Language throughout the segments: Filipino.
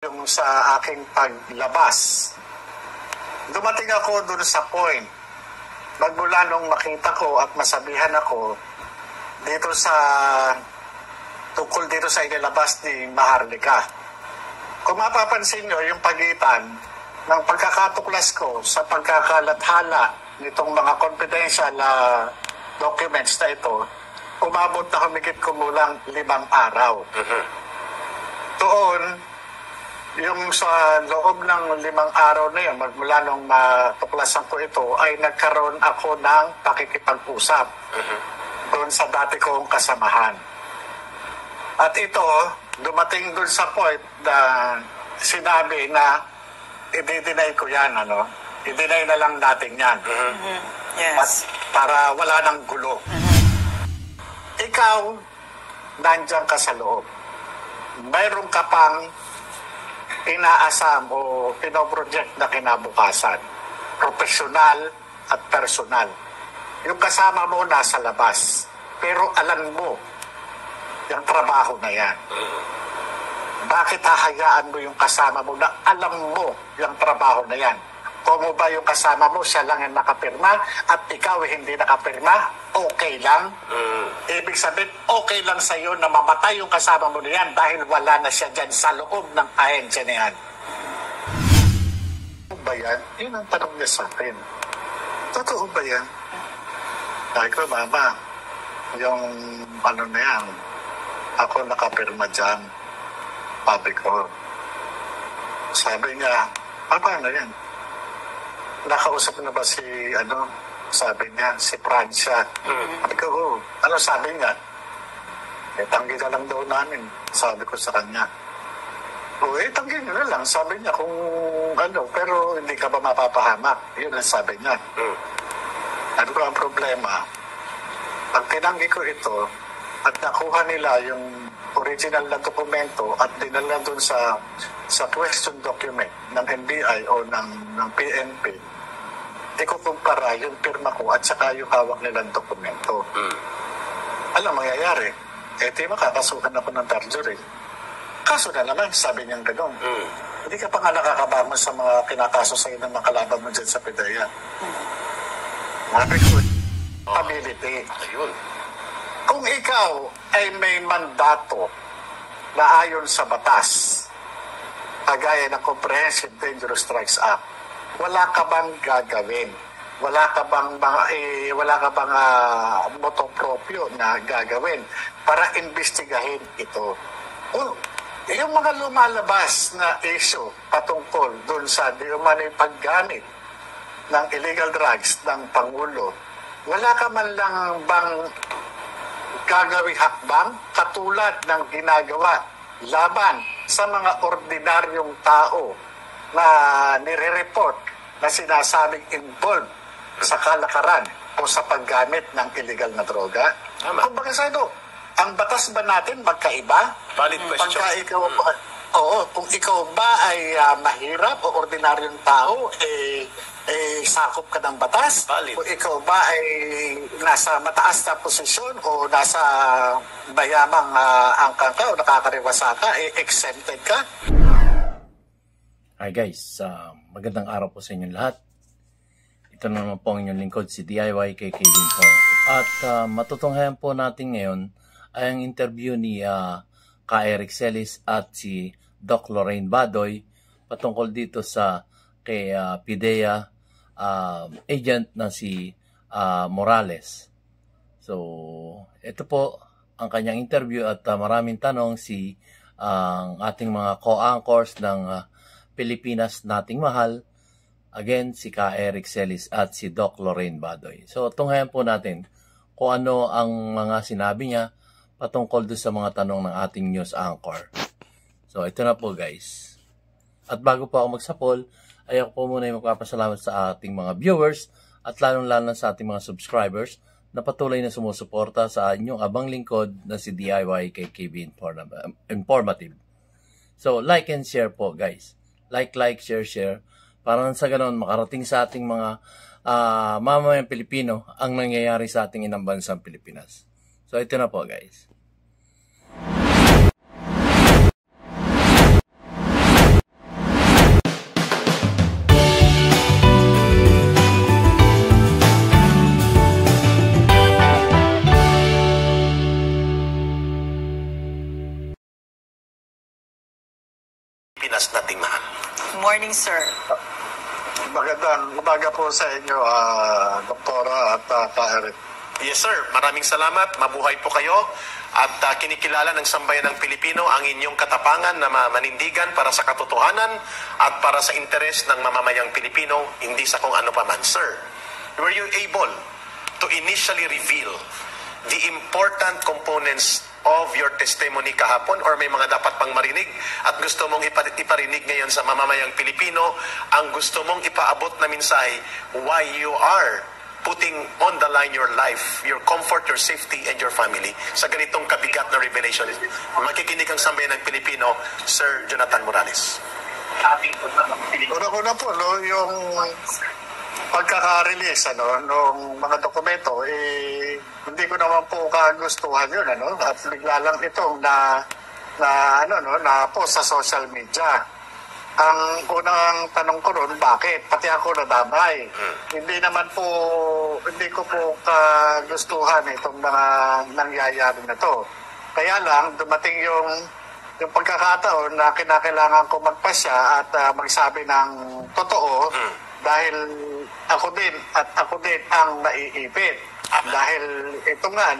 yung sa aking paglabas. Dumating ako dun sa point, magmula nung makita ko at masabihan ako dito sa tungkol dito sa inilabas ni Maharlika. Kung mapapansin nyo, yung pagitan ng pagkakatuklas ko sa pagkakalathala nitong mga confidential documents na ito, umabot na humigit kumulang 5 araw. Doon, yung sa loob ng 5 araw na yun, magmula nung matuklasan ko ito, ay nagkaroon ako ng pakikipag-usap doon sa dati kong kasamahan. At ito, dumating doon sa point na sinabi na i-deny ko yan, i-deny na lang natin yan. Yes. At para wala nang gulo. Ikaw, nandiyan ka sa loob. Mayroon ka pang inaasam o pinoproject na kinabukasan. Profesional at personal. Yung kasama mo nasa labas. Pero alam mo, yung trabaho na yan. Bakit hahayaan mo yung kasama mo na alam mo yung trabaho na yan? Kung mo ba yung kasama mo, siya lang yung nakapirma at ikaw hindi nakapirma, okay lang. Ibig sabihin, okay lang sa'yo na mamatay yung kasama mo na yan dahil wala na siya dyan sa loob ng ahensya na yan. Totoo ba yan? Yun ang tanong niya sa akin. Totoo ba yan? Sabi ko, mama, yung ano na yan, ako nakapirma dyan. Sabi ko. Sabi niya, paano yan? Nakausap na ba si, sabi niya, si Francia. Sabi ko, ano sabi niya? Tanggi na lang daw namin, sabi ko sa kanya. Tanggi na lang, sabi niya kung pero hindi ka ba mapapahamak? Yun ang sabi niya. Ano ko ang problema? Pag tinanggi ko ito, at nakuha nila yung original na dokumento at dinala doon sa question document ng NBI o ng PNP, ikukumpara yung pirma ko at saka yung hawak nilang dokumento. Alam, mangyayari, di makakasuhan ako ng perjury. Kaso na naman, sabi niyang gano'n. Hindi ka pa nga nakakabangon sa mga kinakaso sa'yo ng mga kalaban mo dyan sa PIDEA. Sabi ko, ability. Ayun. Kung ikaw ay may mandato na ayon sa batas, kagaya ng Comprehensive Dangerous Strikes Act, wala ka bang gagawin? Wala ka bang motu proprio na gagawin para imbestigahin ito? Yung mga lumalabas na issue patungkol doon sa di umano'y paggamit ng illegal drugs ng Pangulo, wala ka man lang bang gagawing hakbang katulad ng ginagawa laban sa mga ordinaryong tao na nire-report na sinasabing involved sa kalakaran o sa paggamit ng illegal na droga? Kung baka sa ito, ang batas ba natin magkaiba? Valid question. Kung ikaw ba ay mahirap o ordinaryong tao, sakop ka ng batas? Valid. Kung ikaw ba ay nasa mataas na posisyon o nasa mayamang angkan ka o nakakariwasa ka, exempted ka? Hi guys, magandang araw po sa inyong lahat. Ito na naman po ang inyong lingkod, si DIY kay Kevin Po. At matutunghayan po natin ngayon ay ang interview ni Ka Eric Celis at si Doc Lorraine Badoy patungkol dito sa kay PIDEA agent na si Morales. So, ito po ang kanyang interview at maraming tanong si ang ating mga co-anchors ng Pilipinas Nating Mahal. Again, si Ka Eric Celis at si Doc Lorraine Badoy. So, tunghayan po natin kung ano ang mga sinabi niya patungkol doon sa mga tanong ng ating news anchor. So, ito na po guys. At bago po ako magsapol, ay ako po muna yung magpapasalamat sa ating mga viewers at lalong-lalo sa ating mga subscribers na patuloy na sumusuporta sa inyong abang lingkod na si DIY kay KB Informative. So, like and share po guys. Like, share, para sa ganon makarating sa ating mga mamamayang Pilipino ang nangyayari sa ating inang bansang Pilipinas. So, ito na po guys. Pinas nating mahal. Morning, sir. Magandang umaga po sa inyo, Doktora at Ka-Eric. Yes, sir. Maraming salamat. Mabuhay po kayo. At kinikilala ng sambayan ng Pilipino ang inyong katapangan na manindigan para sa katotohanan at para sa interes ng mamamayang Pilipino, hindi sa kung ano pa man. Sir, were you able to initially reveal the important components of your testimony kahapon, or may mga dapat pang marinig at gusto mong iparinig ngayon sa mamamayang Pilipino ang gusto mong ipaabot na mensahe why you are putting on the line your life, your comfort, your safety, and your family sa ganitong kabigat na revelation? Makikinig ang sambayan ng Pilipino, Sir Jonathan Morales. Una-una po, no, yung pagkaka-release nung mga dokumento, hindi ko naman po kagustuhan yun, at bigla lang itong na post sa social media. Ang unang tanong ko ron, bakit? Pati ako nadamay. Hindi ko po kagustuhan itong mga nangyayari na to. Kaya lang, dumating yung pagkakataon na kinakailangan ko magpasya at magsabi ng totoo dahil ako din ang naiipit. Dahil ito nga,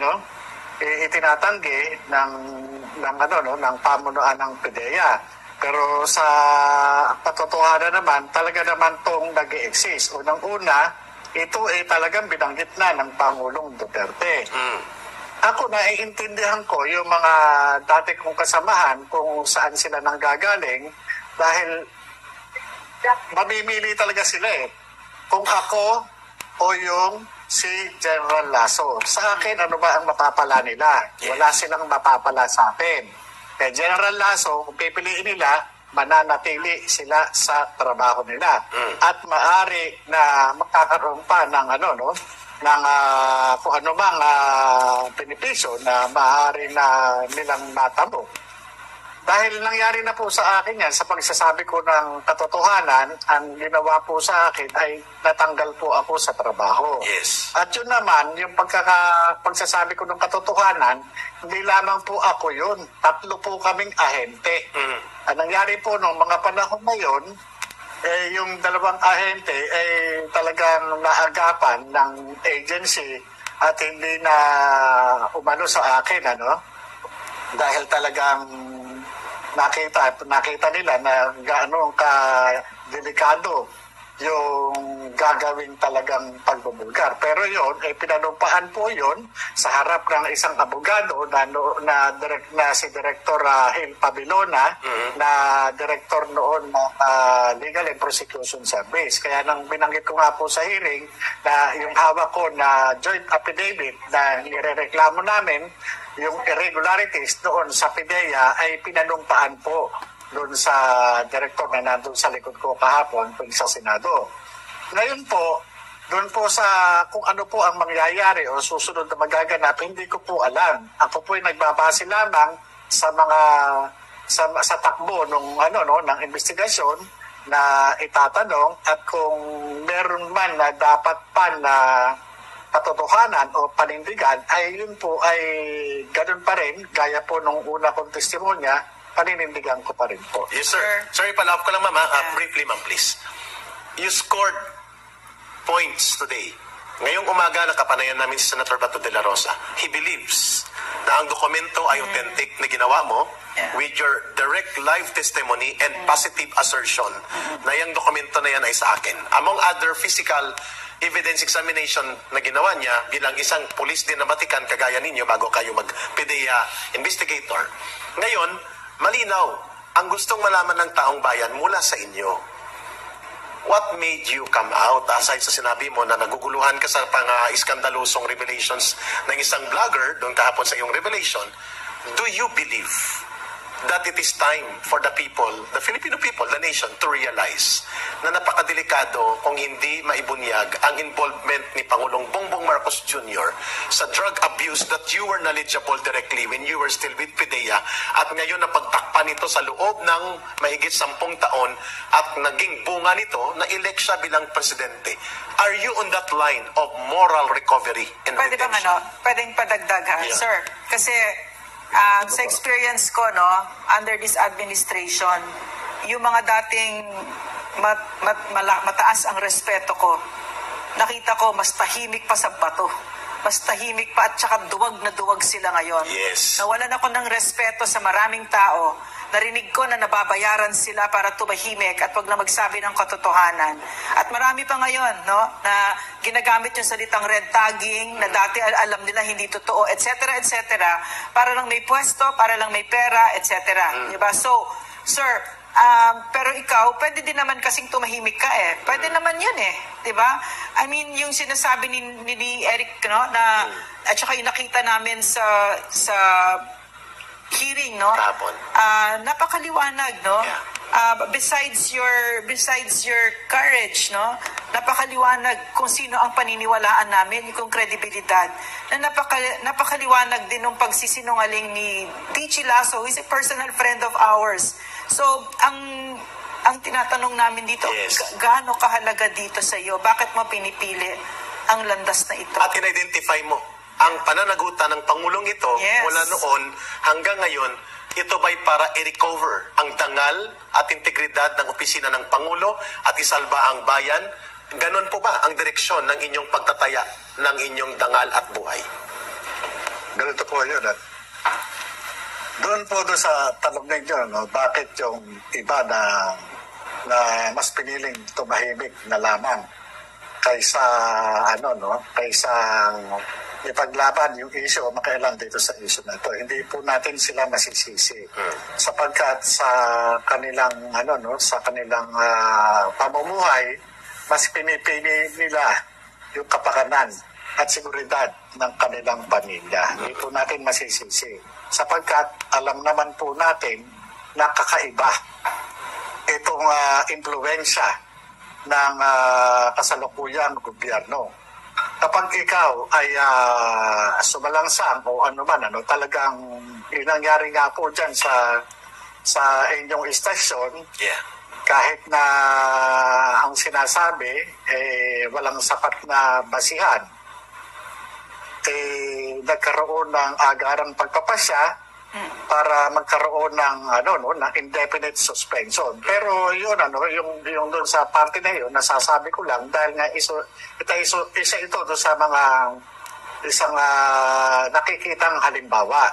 itinatanggi ng pamunuan ng PDEA. Pero sa katotohanan naman, talaga naman itong nag-i-exist. Unang-una, ito talagang binanggit na ng Pangulong Duterte. Ako, naiintindihan ko yung mga dati kong kasamahan kung saan sila nanggagaling dahil mamimili talaga sila kung ako o yung si General Lasso. Sa akin, ano ba ang mapapala nila? Wala silang mapapala sa akin. Kaya General Lasso, kung pipiliin nila, mananatili sila sa trabaho nila. At maaari na makakaroon pa ng kung ano bang benepisyo na maaari na nilang matamo. Dahil nangyari na po sa akin yan, sa pagsasabi ko ng katotohanan, ang ginawa po sa akin ay natanggal po ako sa trabaho. Yes. At yun naman, yung pagsasabi ko ng katotohanan, hindi lamang po ako yun. 3 po kaming ahente. Ang nangyari po nung mga panahon na yun, yung 2 ahente ay talagang naagapan ng agency at hindi na umano sa akin, dahil talagang nakita nila na gaano ka-delikado yung gagawin talagang pagbubulgar. Pero yun, pinanumpaan po yun sa harap ng isang abogado na si Director Hil Pabilona, na director noon ng Legal and Prosecution Service. Kaya nang binanggit ko nga po sa hearing na yung hawak ko na joint affidavit na nirereklamo namin, yung irregularities doon sa PDEA ay pinanumpaan po doon sa director na nandun sa likod ko kahapon sa Senado. Ngayon po, doon po sa kung ano po ang mangyayari o susunod na magaganap, hindi ko po alam. Ako po ay nagbabase lamang sa mga sa takbo ng investigasyon na itatanong, at kung meron man na dapat pa na katotohanan o panindigan, ay yun po ay ganun pa rin, gaya po nung una kong testimonya, paninindigan ko pa rin po. Yes, sir. Sorry, palawap ko lang, ma'am. Briefly, ma'am, please. You scored points today. Ngayong umaga, nakapanayan namin si Senator Bato de la Rosa. He believes na ang dokumento ay authentic na ginawa mo with your direct live testimony and positive assertion na yung dokumento na yan ay sa akin. Among other physical evidence examination na ginawa niya bilang isang police din na Batikan kagaya ninyo bago kayo mag-PDEA investigator. Ngayon, malinaw ang gustong malaman ng taong bayan mula sa inyo. What made you come out? Aside sa sinabi mo na naguguluhan ka sa pang-iskandalosong revelations ng isang vlogger doon kahapon sa iyong revelation, do you believe that it is time for the people, the Filipino people, the nation, to realize na napakadelikado kung hindi maibunyag ang involvement ni Pangulong Bongbong Marcos Jr. sa drug abuse that you were knowledgeable directly when you were still with PDEA, at ngayon napagtakpan nito sa loob ng mahigit 10 taon at naging bunga nito na elect siya bilang presidente. Are you on that line of moral recovery and Pwede bang pwedeng padagdag ha, sir? Kasi sa experience ko, under this administration, yung mga dating mataas ang respeto ko, nakita ko mas tahimik pa sa bato. Mas tahimik pa at saka duwag na duwag sila ngayon. Yes. Nawalan ako ng respeto sa maraming tao. Narinig ko na nababayaran sila para tumahimik at wag na magsabi ng katotohanan. At marami pa ngayon, no, na ginagamit yung salitang red tagging na dati alam nila hindi totoo, etc., para lang may pwesto, para lang may pera, etc. Diba? So, sir, pero ikaw, pwede din naman kasing tumahimik ka eh. Pwede naman yun eh. Diba? I mean, yung sinasabi ni Eric, no, na, at saka yung nakita namin sa hearing, no? Kahapon. Napakaliwanag, no? Yeah. Besides your courage, no? Napakaliwanag kung sino ang paniniwalaan namin, yung kredibilidad. Na napakaliwanag din ng pagsisinungaling ni D.G. Lasso, who is a personal friend of ours. So, ang tinatanong namin dito, yes, gaano kahalaga dito sa iyo? Bakit mo pinipili ang landas na ito? At in-identify mo ang pananagutan ng Pangulong ito, yes, mula noon hanggang ngayon, ito ba'y para i-recover ang dangal at integridad ng opisina ng Pangulo at isalba ang bayan? Ganon po ba ang direksyon ng inyong pagtataya ng inyong dangal at buhay? Ganito po yun. Doon po doon sa tanong ninyo, no, bakit yung iba na mas piniling tumahimik na lamang kaysa kaysa ipaglaban yung issue o makailan dito sa issue na ito. Hindi po natin sila masisisi. Sapagkat sa kanilang sa kanilang pamumuhay, mas pinipili nila yung kapakanan at seguridad ng kanilang pamilya. Hindi po natin masisisi. Sapagkat alam naman po natin na kakaiba itong impluwensya ng kasalukuyang gobyerno. Kapag ikaw ay sumalangsang o talagang nangyari nga po dyan sa inyong istasyon, yeah, kahit na ang sinasabi walang sapat na basihan, nagkaroon ng agarang pagpapasya para magkaroon ng ng indefinite suspension. Pero yun yung doon sa parte na yun, nasasabi ko lang dahil nga isa ito doon sa mga isang nakikitang halimbawa.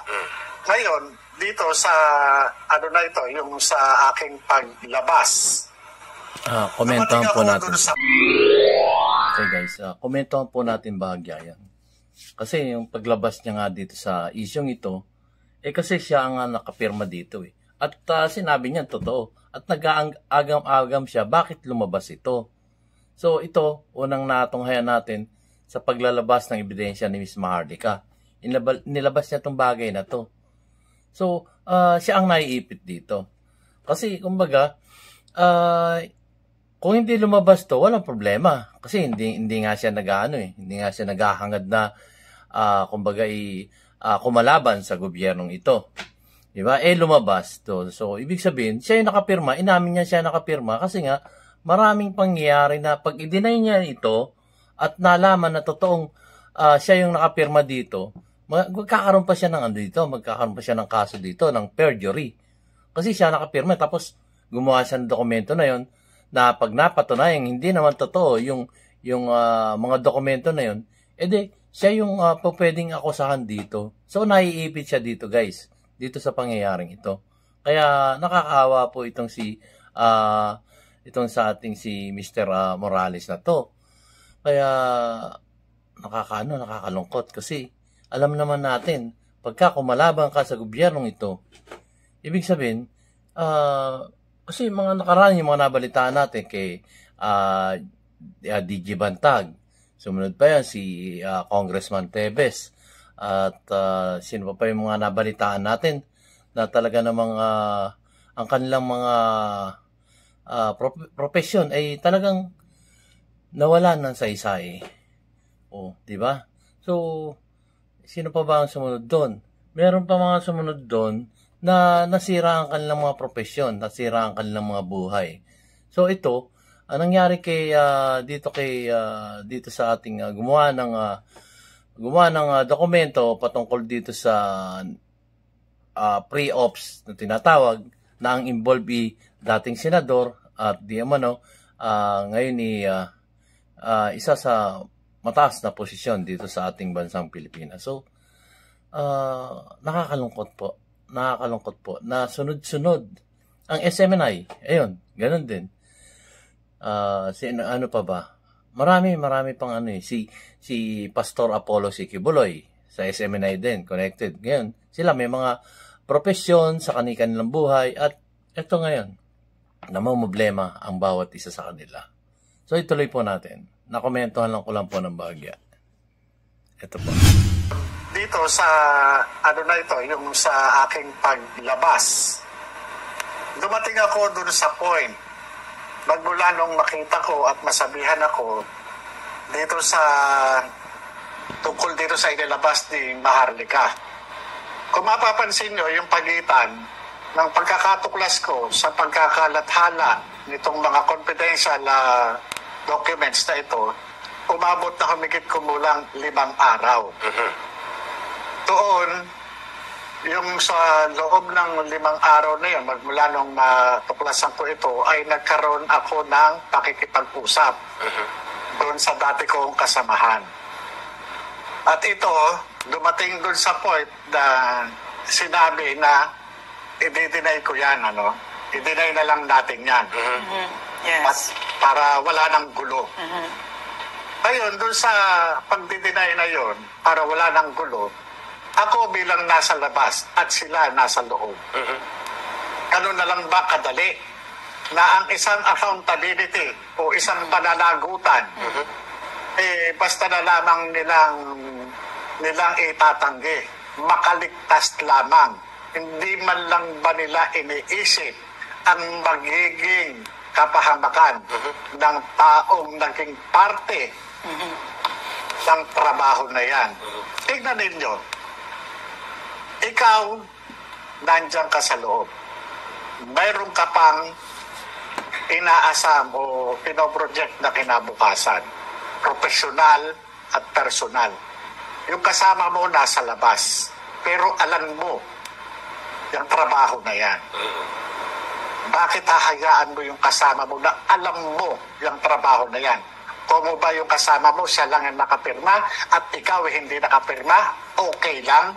Ngayon dito sa ito yung sa aking paglabas. Komentohan po natin. Okay guys, komentohan po natin bahagya yan. Kasi yung paglabas niya nga dito sa isyong ito, kasi siya ang nakapirma dito eh. At sinabi niya totoo. At nag-aagam-agam siya, bakit lumabas ito? So ito, unang natunghayan natin sa paglalabas ng ebidensya ni Ms. Maharlika. Nilabas niya itong bagay na to. So, siya ang naiipit dito. Kasi, kumbaga, kung hindi lumabas to, walang problema. Kasi hindi nga siya hindi nga siya naghahangad na, kumbaga, kumalaban sa gobyernong ito. Diba? Lumabas to. So, ibig sabihin, siya yung nakapirma, inamin niya siya nakapirma kasi nga, maraming pangyayari na pag i-deny niya ito at nalaman na totoong siya yung nakapirma dito, magkakaroon pa siya ng magkakaroon pa siya ng kaso dito, ng perjury. Kasi siya nakapirma, tapos gumawa siya ng dokumento na yon na pag napatunayan, hindi naman totoo yung mga dokumento na yon, siya yung pwedeng akusahan dito. So, naiipit siya dito, guys. Dito sa pangyayaring ito. Kaya, nakakaawa po itong sa ating si Mr. Morales na to. Kaya, nakakalungkot. Kasi, alam naman natin, pagka kumalaban ka sa gobyernong ito, ibig sabihin, kasi mga nakaraan yung mga nabalitaan natin kay DG Bantag, sumunod pa yan si Congressman Tevez. At sino pa yung mga nabalitaan natin na talaga namang ang kanilang mga profesyon ay talagang nawalan ng saysay. Di ba? So, sino pa ba ang sumunod doon? Meron pa mga sumunod doon na nasira ang kanilang mga profesyon, nasira ang kanilang mga buhay. So, ito, ang nangyari dito sa ating gumawa ng dokumento patungkol dito sa pre-ops na tinatawag na ang involved dating senador at di umano ngayon isa sa mataas na posisyon dito sa ating bansang Pilipinas. So, nakakalungkot po na sunod-sunod ang SMNI. Ayun, ganun din. Ano pa ba? Marami pang si Pastor Apollo Sikibuloy sa SMNI din, connected. Ngayon, sila may mga profesyon sa kanilang buhay at ito ngayon, namumblema ang bawat isa sa kanila. So ituloy po natin. Nakomentohan lang ko lang po ng bahagya. Ito po. Dito sa, yung sa aking paglabas, dumating ako dun sa point, magmula nung makita ko at masabihan ako, dito sa, tungkol dito sa inilabas ni Maharlika. Kung mapapansin nyo, yung pagitan ng pagkakatuklas ko sa pagkakalathala nitong mga confidential documents na ito, umabot na humigit kumulang 5 araw. Doon, yung sa loob ng 5 araw na yun, magmula nung matuklasan ko ito, ay nagkaroon ako ng pakikipag-usap doon sa dati kong kasamahan. At ito, dumating doon sa point na sinabi na i-deny ko yan, i-deny na lang natin yan. Yes. At para wala nang gulo. Ngayon, doon sa pag-deny na yon, para wala nang gulo, ako bilang nasa labas at sila nasa loob. Ganun na lang ba kadali na ang isang accountability o isang pananagutan, basta na lamang nilang itatanggi, makaligtas lamang. Hindi man lang ba nila iniisip ang magiging kapahamakan ng taong naging parte ng trabaho na yan. Tignan ninyo, ikaw, nandiyan ka sa loob. Mayroon ka pang inaasam o pinoproject na kinabukasan. Profesional at personal. Yung kasama mo nasa labas. Pero alam mo yung trabaho na yan. Bakit hahayaan mo yung kasama mo na alam mo yung trabaho na yan? Kung ba yung kasama mo, siya lang ang nakapirma at ikaw hindi nakapirma, okay lang.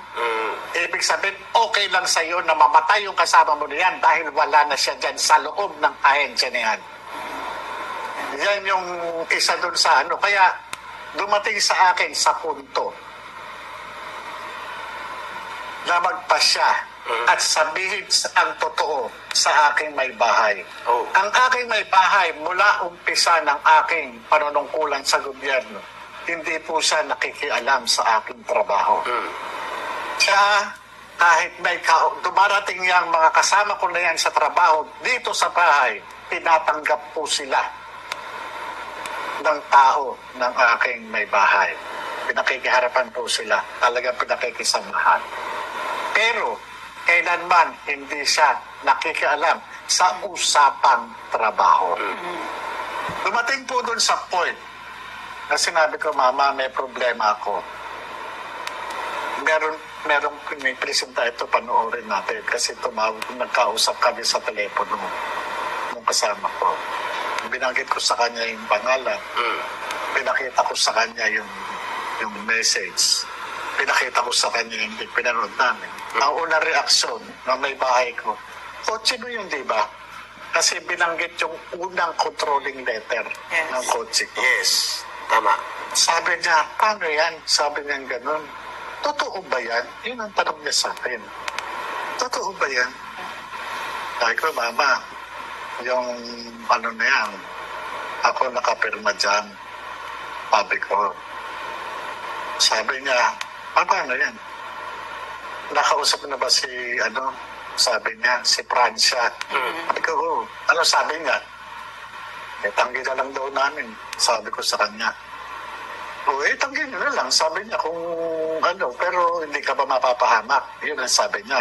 Ibig sabihin, okay lang sa'yo na mamatay yung kasama mo na yan dahil wala na siya dyan sa loob ng ahensya na yan. Yan yung isa dun sa Kaya dumating sa akin sa punto na magpasya at sabihin ang totoo sa aking may bahay. Ang aking may bahay, mula umpisa ng aking panunungkulan sa gobyerno, hindi po siya nakikialam sa aking trabaho. Siya, kahit may dumarating yung mga kasama ko na yan sa trabaho, dito sa bahay, tinatanggap po sila ng tao ng aking may bahay. Pinakikiharapan po sila, talagang pinakikisamahan. Pero, kailanman hindi siya nakikialam sa usapang trabaho. Dumating po dun sa point na sinabi ko, Mama, may problema ako. Merong presenta ito, panoorin natin kasi nagkausap kami sa telepono ng kasama ko. Binanggit ko sa kanya yung pangalan. Pinakita ko sa kanya yung message. Pinakita ko sa kanya yung pinanood namin. Ang unang reaksyon ng may bahay ko, kotse mo yun, di ba? Kasi binanggit yung unang controlling letter ng kotse ko. Yes, tama. Sabi niya, paano yan? Sabi niya gano'n. Totoo ba yan? Yun ang tanong niya sa akin. Totoo ba yan? Sabi ko, Mama, yung na yan, ako nakapirma dyan. Sabi ko. Sabi niya, paano yan? Nakausap na ba sabi niya, si Francia. Sabi ko, ano sabi niya? Tanggi na lang daw namin, sabi ko sa kanya. Tanggi nyo na lang, sabi niya kung pero hindi ka ba mapapahamak? Yun ang sabi niya.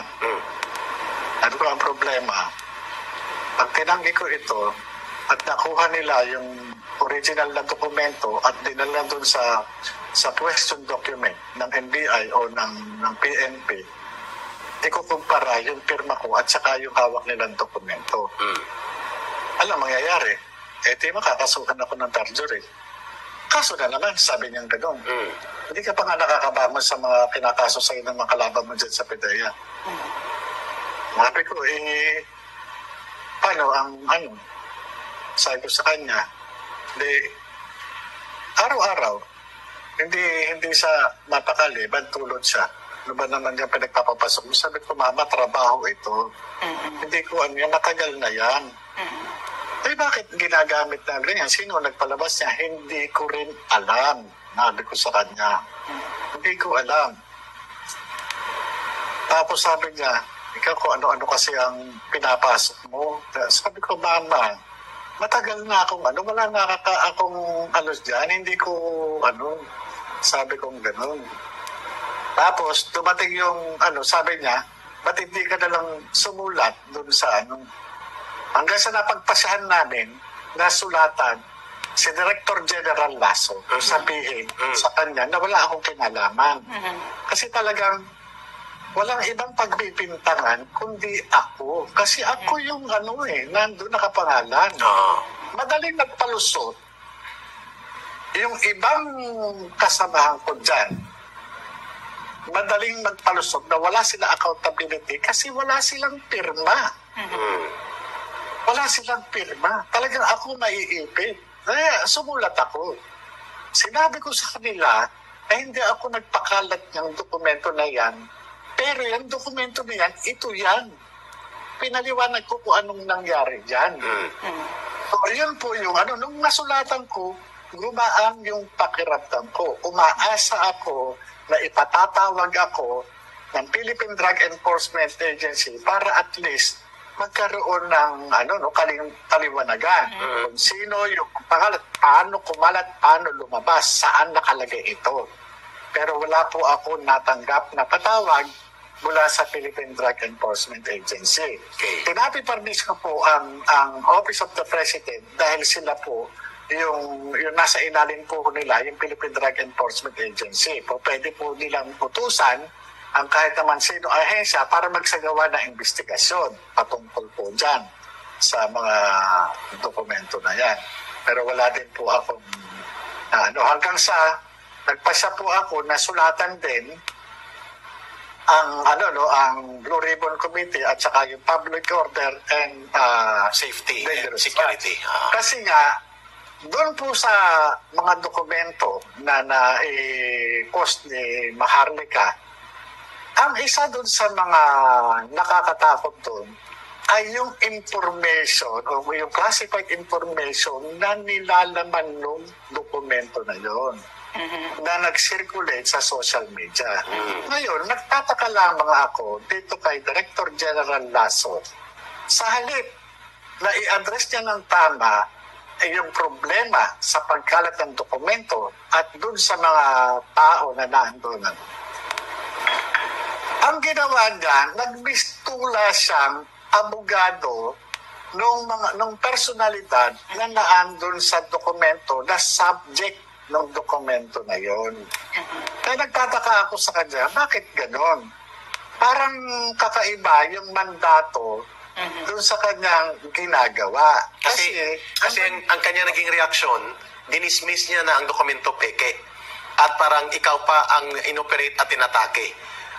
Ano ko ang problema? Pag tinanggi ko ito, at nakuha nila yung original na dokumento at dinala doon sa question document ng NBI o ng PNP, ikukumpara yung pirma ko at saka yung hawak nilang dokumento. Alam, mangyayari, di makakasuhan ako ng perjury. Kaso na naman, sabi niyang gano'n. Hindi ka pa nga nakakabangon sa mga kinakaso sa'yo ng mga kalaban mo dyan sa PDEA. Sabi ko, paano ang sabi ko sa kanya, araw-araw, hindi sa mapakali, bantulot siya. Ano ba naman yung pinagpapapasok mo? Sabi ko, mama, trabaho ito. Hindi ko yung matagal na yan. Bakit ginagamit na ganyan? Sino nagpalabas niya? Hindi ko rin alam. Sabi ko sa kanya. Hindi ko alam. Tapos sabi niya, ikaw kung ano-ano kasi ang pinapasok mo. Sabi ko, mama, matagal na akong wala na akong dyan. Hindi ko sabi kong ganun. Tapos, dumating yung, sabi niya, ba't hindi ka na lang sumulat dun sa hanggang sa napagpasyahan namin, nasulatan si Director General Lasso, sabihin sa kanya na wala akong kinalaman. Kasi talagang walang ibang pagbibintangan kundi ako. Kasi ako yung nandun nakapangalan. Madaling nagpalusot. Yung ibang kasamahan ko dyan, madaling magpalusot na wala sila accountability kasi wala silang pirma. Wala silang pirma. Talagang ako naiipit. Kaya sumulat ako. Sinabi ko sa kanila, hindi ako nagpakalat ng dokumento na yan. Pero yung dokumento na yan, ito yan. Pinaliwanag ko kung anong nangyari dyan. So, yun po yung nung nasulatan ko, gumaan yung pakiramdam ko. Umaasa ako na ipatatawag ako ng Philippine Drug Enforcement Agency para at least magkaroon ng kaliwanagan. Kung sino yung pangalan, paano kumalat, paano lumabas, saan nakalagay ito. Pero wala po ako natanggap na patawag mula sa Philippine Drug Enforcement Agency. Tinapiparnis ko po ang Office of the President dahil sila po yung nasa ilalim po nila, yung Philippine Drug Enforcement Agency. Pwede po nilang utusan ang kahit naman sino ahensya para magsagawa ng investigasyon patungkol po dyan sa mga dokumento na yan. Pero wala din po akong hanggang sa nagpasya po ako na sulatan din ang Blue Ribbon Committee at saka yung Public Order and Safety and Security. Kasi nga doon po sa mga dokumento na post ni Maharlika, ang isa doon sa mga nakakatakot doon ay yung information o yung classified information na nilalaman ng dokumento na yon na nag-circulate sa social media. Ngayon, nagtataka lamang ako dito kay Director General Lasso. Sa halip na i-address niya ng tama ay yung problema sa pagkalat ng dokumento at doon sa mga tao na naandun. Ang ginawa niya, nagbistula siyang abogado nung personalidad na naandun sa dokumento na subject ng dokumento na yon. Kaya nagtataka ako sa kanya, bakit ganon? Parang kakaiba yung mandato doon sa kanyang ginagawa. Kasi ang kanya naging reaksyon, dinismiss niya na ang dokumento peke. At parang ikaw pa ang inoperate at inatake.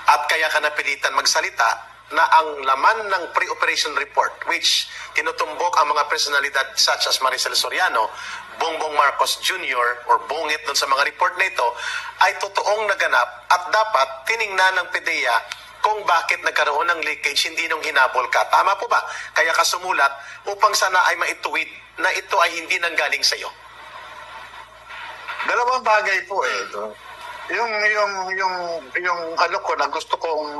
At kaya ka napilitan magsalita na ang laman ng pre-operation report, which tinutumbok ang mga personalidad such as Maricel Soriano, Bongbong Marcos Jr. or Bungit doon sa mga report na ito, ay totoong naganap at dapat tiningnan ng PDEA kung bakit nagkaroon ng leakage, hindi nung hinabol ka. Tama po ba? Kaya ka sumulat upang sana ay maituwid na ito ay hindi nanggaling sa iyo. Dalawang bagay po ito. Yung ko na gusto kong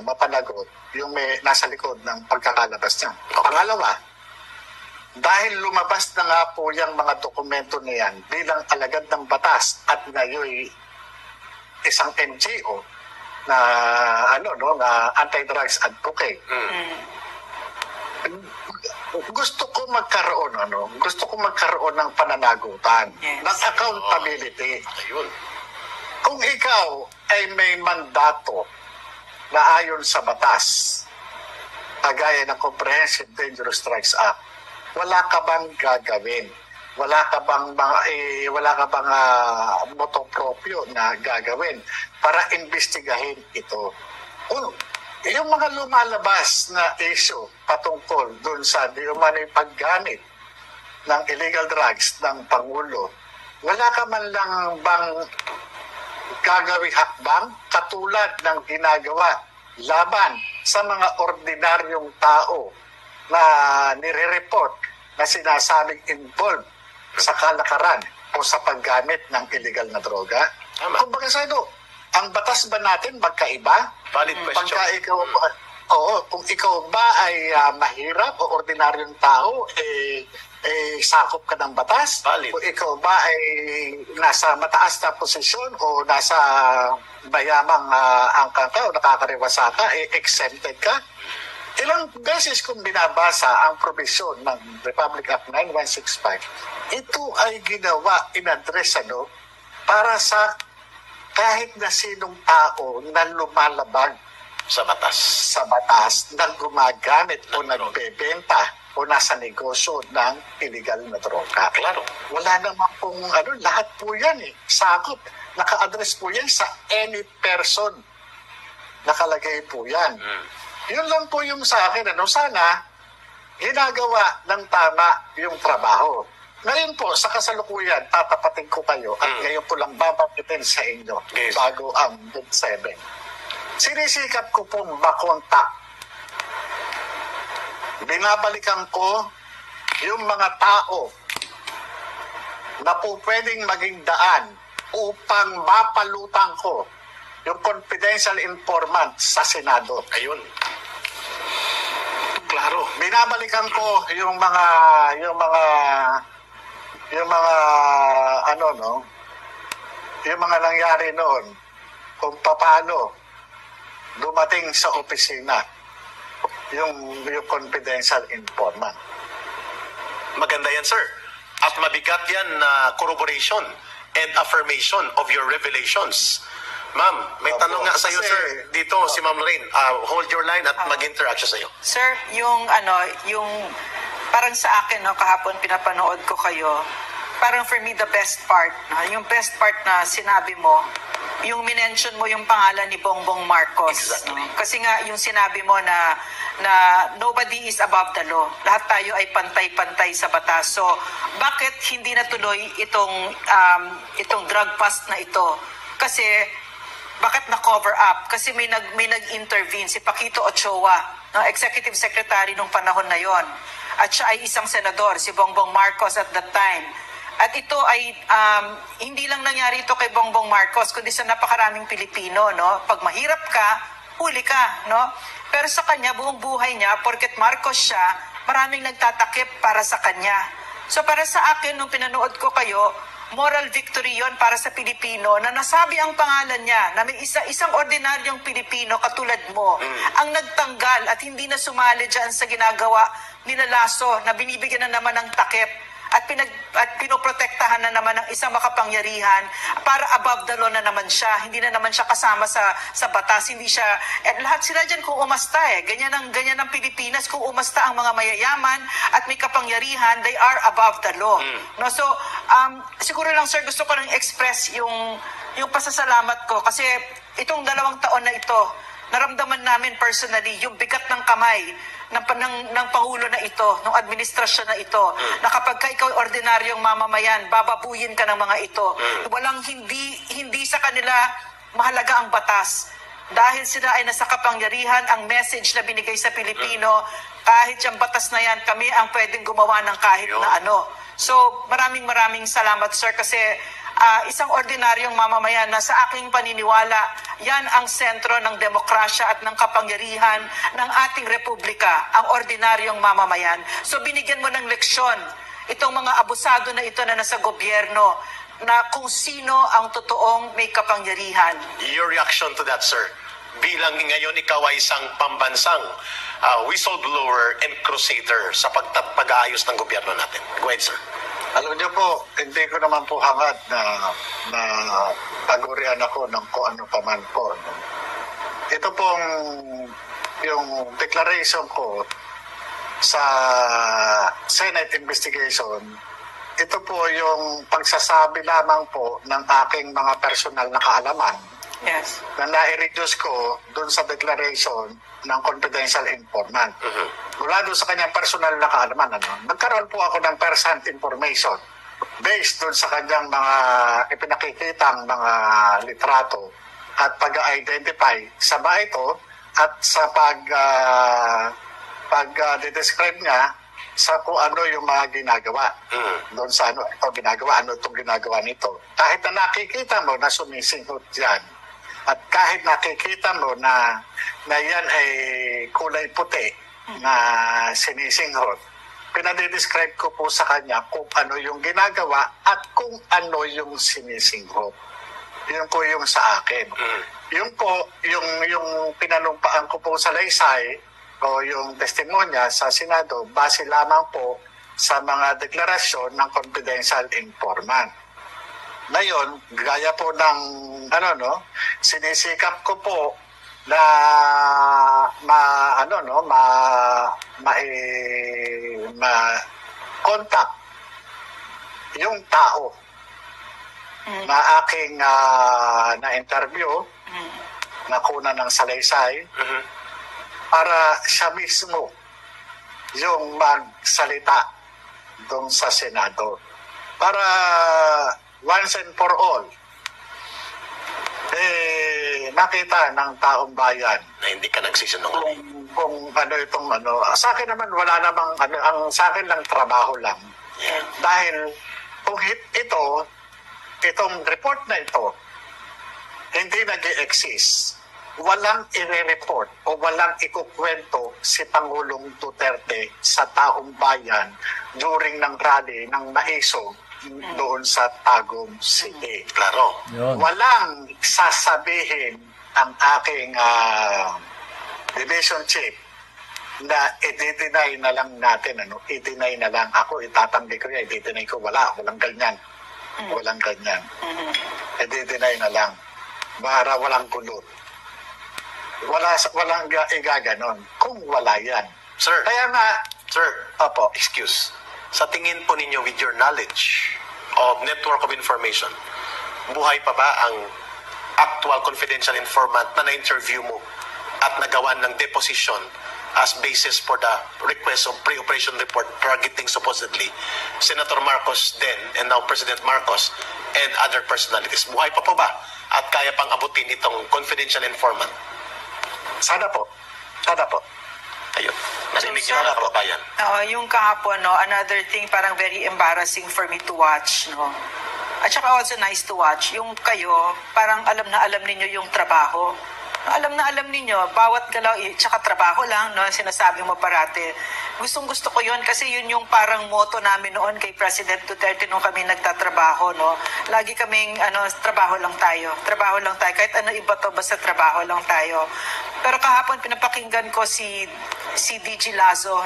mapanagot, yung may nasa likod ng pagkakalabas niya. Pangalawa, dahil lumabas na nga po yung mga dokumento na yan bilang alagad ng batas at ngayon isang NGO na na anti-drugs advocate. Gusto ko magkaroon ng pananagutan, ng accountability. Ayun. Kung ikaw ay may mandato na ayon sa batas, kagaya ng Comprehensive Dangerous Drugs Act, wala ka bang gagawin? Wala ka bang motopropyo na gagawin para imbestigahin ito? Yung mga lumalabas na issue patungkol doon sa di umano'y paggamit ng illegal drugs ng Pangulo, wala ka man lang bang gagawing hakbang katulad ng ginagawa laban sa mga ordinaryong tao na nire-report na sinasabing involved sa kalakaran o sa paggamit ng illegal na droga? Tama. Kumbaga sa ang batas ba natin magkaiba? Valid question. Kung ikaw ba ay mahirap o ordinaryong tao, sakop ka ng batas? Valid. Kung ikaw ba ay nasa mataas na posisyon o nasa bayamang angkan ka o nakakariwasa ka, exempted ka? Ilang beses kung binabasa ang probisyon ng Republic Act 9165, ito ay ginawa, in-address para sa kahit na sinong tao na lumalabag sa batas na gumagamit o nagbebenta o nasa negosyo ng illegal na droga. Klaro. Wala naman pong lahat po yan sakop. Naka-address po yan sa any person. Nakalagay po yan. Yun lang po yung sa akin. Sana ginagawa ng tama yung trabaho. Ngayon po, sa kasalukuyan, tatapatin ko kayo at ngayon ko lang babanggitin sa inyo bago ang June 7. Sinisikap ko pong makontak. Binabalikan ko yung mga tao na po pwedeng maging daan upang mapalutang ko yung confidential informant sa Senado. Ayun. Klaro. Binabalikan ko yung mga yung mga nangyari noon kung paano dumating sa opisina yung confidential informant. Maganda yan, sir. At mabigat yan na corroboration and affirmation of your revelations. Ma'am, may tanong nga sa iyo, sir. Dito, si Ma'am Lorraine. Hold your line at mag-interact siya sa iyo. Sir, yung parang sa akin, kahapon pinapanood ko kayo, parang for me, the best part, yung best part na sinabi mo, yung minention mo yung pangalan ni Bongbong Marcos. Exactly. Kasi nga, yung sinabi mo na nobody is above the law. Lahat tayo ay pantay-pantay sa batas. So, bakit hindi natuloy itong drug bust na ito? Kasi, bakit na-cover up? Kasi may nag-intervene, si Paquito Ochoa, executive secretary nung panahon na yon. At siya ay isang senador, si Bongbong Marcos at that time. At ito ay, hindi lang nangyari ito kay Bongbong Marcos, kundi sa napakaraming Pilipino, no? Pag mahirap ka, huli ka, no? Pero sa kanya, buong buhay niya, porket Marcos siya, maraming nagtatakip para sa kanya. So para sa akin, nung pinanood ko kayo, moral victory yon para sa Pilipino na nasabi ang pangalan niya, na may isang ordinaryong Pilipino katulad mo, ang nagtanggal at hindi na sumali dyan sa ginagawa nila Lasso na binibigyan na naman ng takip at pinoprotektahan na naman ng isang makapangyarihan para above the law na naman siya. Hindi na naman siya kasama sa batas. Hindi siya, at lahat sila dyan kung umasta Ganyan ang Pilipinas. Kung umasta ang mga mayayaman at may kapangyarihan, they are above the law. No? So, siguro lang sir, gusto ko nang express yung pasasalamat ko kasi itong 2 taon na ito, naramdaman namin personally yung bigat ng kamay ng Pangulo na ito, ng administrasyon na ito, na kapag ikaw ordinaryong mamamayan, bababuyin ka ng mga ito. Walang hindi sa kanila mahalaga ang batas. Dahil sila ay nasa kapangyarihan, ang message na binigay sa Pilipino, kahit yung batas na yan, kami ang pwedeng gumawa ng kahit na ano. So, maraming salamat sir kasi isang ordinaryong mamamayan na sa aking paniniwala, yan ang sentro ng demokrasya at ng kapangyarihan ng ating republika, ang ordinaryong mamamayan. So binigyan mo ng leksyon itong mga abusado na ito na nasa gobyerno na kung sino ang totoong may kapangyarihan. Your reaction to that, sir? Bilang ngayon ikaw ay isang pambansang whistleblower and crusader sa pag-aayos ng gobyerno natin. Go ahead, sir. Alam niyo po, hindi ko naman po hangad na pagurian ako ng kung ano pa man po. Ito pong yung declaration ko sa Senate investigation, ito po yung pagsasabi lamang po ng aking mga personal na kaalaman Yes. na nai-reduce ko doon sa declaration ng confidential informant. Mula doon sa kanyang personal na kaalaman, nagkaroon po ako ng first-hand information based doon sa kanyang mga ipinakikitang mga litrato at pag-identify sa ba ito at sa pag-describe niya sa kung ano yung mga ginagawa. Doon sa ano ito ginagawa, ano itong ginagawa nito. Kahit na nakikita mo na sumisinghot yan, at kahit nakikita mo na yan ay kulay puti na sinisinghot, pinadidescribe ko po sa kanya kung ano yung ginagawa at kung ano yung sinisinghot. Yun po yung sa akin. Yung po, yung pinanumpaan ko po sa laysay o yung testimonya sa Senado, base lamang po sa mga deklarasyon ng confidential informant. Ngayon, gaya po ng sinisikap ko po na contact yung tao na aking na-interview, nakuna ng salaysay, para siya mismo yung magsalita doon sa Senado. Para once and for all, nakita ng taong bayan Na hindi ka nagsisinungaling. kung ano itong sa akin naman wala namang ang sa akin lang trabaho lang. Yeah. Dahil kung itong report na ito hindi nag-exist, walang i-report o walang ikukwento si Pangulong Duterte sa taong bayan during ng rally ng Maisog doon sa Tagum City. Klaro. Yun. Walang sasabihin ang aking division chief na i-deny na lang natin, i-deny na lang. Ako, itatanggi ko yan, i-deny ko, walang ganyan. Walang ganyan. I-deny na lang. Para walang gulo. Walang igaganon kung wala yan. Sir, Kaya nga, sir, opo, excuse. Sa tingin po ninyo with your knowledge of network of information, buhay pa ba ang actual confidential informant na na-interview mo at nagawan ng deposition as basis for the request of pre-operation report targeting supposedly Senator Marcos then and now President Marcos and other personalities? Buhay pa po ba? At kaya pang abutin itong confidential informant? sana po. Sana po. Ayun. Narinig So, niyo sir, na kababayan. Yung kahapon, another thing parang very embarrassing for me to watch, At saka also nice to watch, yung kayo, parang alam na alam ninyo yung trabaho. Alam na alam ninyo, bawat galaw, tsaka trabaho lang, sinasabi mo parati. Gustong-gusto ko yun kasi yun yung parang motto namin noon kay President Duterte nung kami nagtatrabaho, Lagi kaming, trabaho lang tayo. Trabaho lang tayo. Kahit ano iba to, basta trabaho lang tayo. Pero kahapon, pinapakinggan ko si DG Lazo,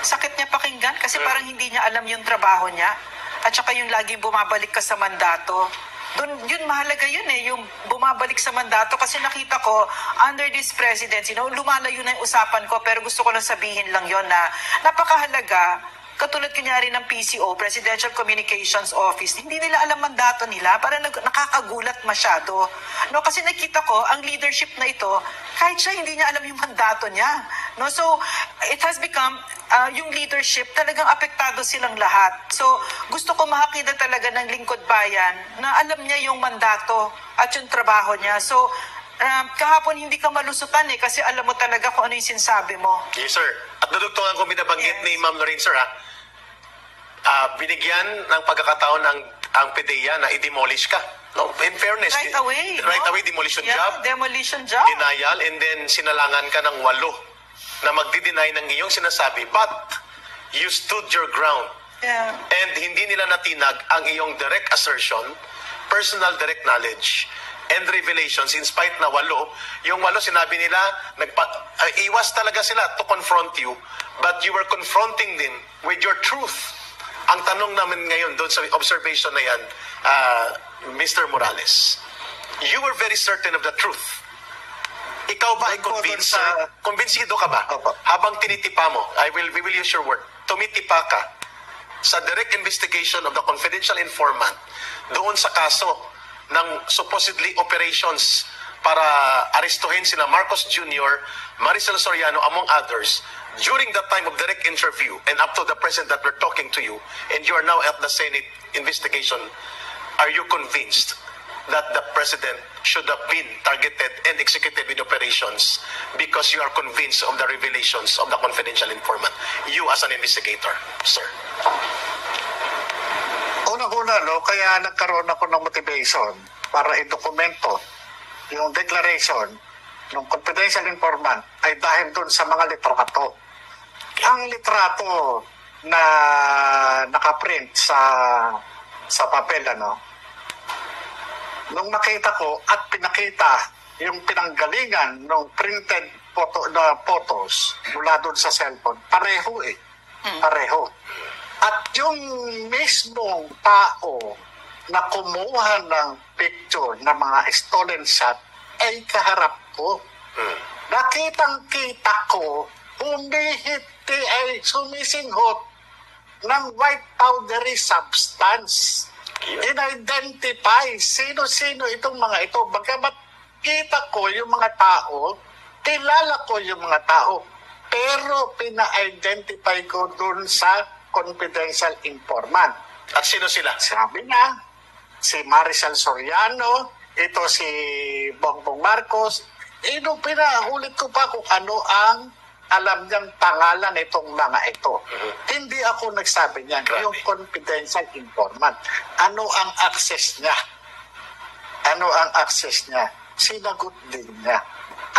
Sakit niya pakinggan kasi parang hindi niya alam yung trabaho niya. At saka yung laging bumabalik ka sa mandato. Yun mahalaga yun yung bumabalik sa mandato kasi nakita ko under this presidency, lumalayo na yung usapan ko pero gusto ko lang sabihin lang yon na napakahalaga. Katulad kunyari ng PCO, Presidential Communications Office, hindi nila alam mandato nila, para nakakagulat masyado. Kasi nakita ko, ang leadership na ito, kahit siya hindi niya alam yung mandato niya. So, it has become, yung leadership, talagang apektado silang lahat. So, gusto ko makakita talaga ng lingkod bayan na alam niya yung mandato at yung trabaho niya. So, kahapon hindi ka malusutan kasi alam mo talaga kung ano yung sinasabi mo. Yes, sir. At dudugtungan ko binabanggit ni Ma'am Lorraine, sir, binigyan ng pagkakataon ang PDEA na i-demolish ka. No, in fairness, Right away. Right away, demolition job, Demolition job. denial, and then sinalangan ka ng 8 na magdi-deny ng iyong sinasabi. But, you stood your ground. Yeah. And hindi nila natinag ang iyong direct assertion, personal direct knowledge, and revelations in spite na 8. Yung 8 sinabi nila, iwas talaga sila to confront you, but you were confronting them with your truth. Ang tanong namin ngayon doon sa observation na yan, Mr. Morales, you were very certain of the truth. Ikaw ba ay convinced? Convincido ka ba? Opo. Habang tinitipa mo, we will use your word, tumitipaka sa direct investigation of the confidential informant doon sa kaso ng supposedly operations para arestuhin sina Marcos Jr., Maricel Soriano, among others, during the time of direct interview and up to the present that we're talking to you, and you are now at the Senate investigation, are you convinced that the President should have been targeted and executed with operations because you are convinced of the revelations of the confidential informant? You as an investigator, sir. Una-una, no, kaya nagkaroon ako ng motivation para idokumento yung declaration ng confidential informant ay dahil doon sa mga litrato. Ang litrato na nakaprint sa papel, ano, nung makita ko at pinakita yung pinanggalingan ng printed photos mula doon sa cellphone, pareho eh. Pareho. At yung mismong tao na kumuha ng picture ng mga stolen shot ay kaharap ko. Nakitang-kita ko, humihiti ay sumisinghot ng white powdery substance. In-identify sino-sino itong mga ito. Bagamat kita ko yung mga tao, kilala ko yung mga tao, pero pina-identify ko dun sa confidential informant. At sino sila? Sabi niya, si Maricel Soriano, ito si Bongbong Marcos. Pinahulit ko pa kung ano ang alam niyang pangalan itong mga ito. Hindi ako nagsabi niyan. Grabe. Yung confidential informant. Ano ang access niya? Ano ang access niya? Sinagot din niya.